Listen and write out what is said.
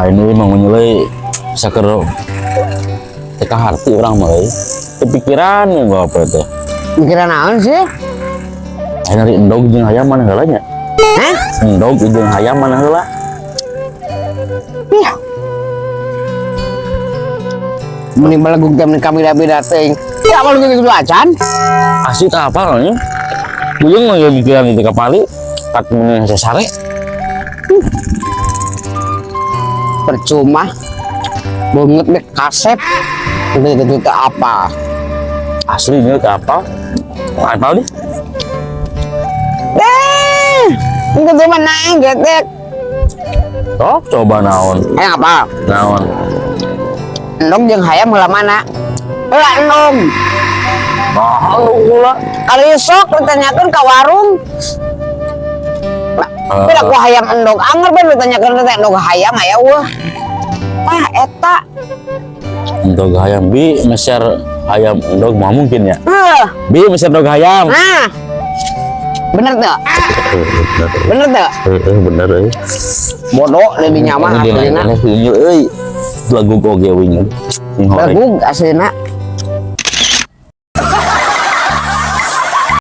ini emang nyulai saker teka hati orang mah kepikiran gua apa itu pikiran naon sih? ayo nari endog jeung hayam mana heula nya Hah? endog jeung hayam mana heula Iya. Mending balagug jam kami beda teuing. Ya kalau gitu acan. asli tak apa nya bujung mah pikiran itu kapali kat mun sesare Percuma. Banget deh kasep. Gitu apa? aslinya ke apa apa nih Itu cuma naik getek. oh coba naon Apa? naon Endong jeung hayam heula mana? Heula endong. mahal heula Kalau sok ditanyakeun ka warung. Beda ku hayam endog anger bae ditanyakeun teh endog hayam aya weuh. Ah eta. endog hayam bi meser hayam endog mah mungkin ya Heuh. bi meser endog hayam Nah. Bener tuh. Bener tuh. bener Bodoh lebih nyaman aslinya aslina. euy lagu oge wing Lagu aslina.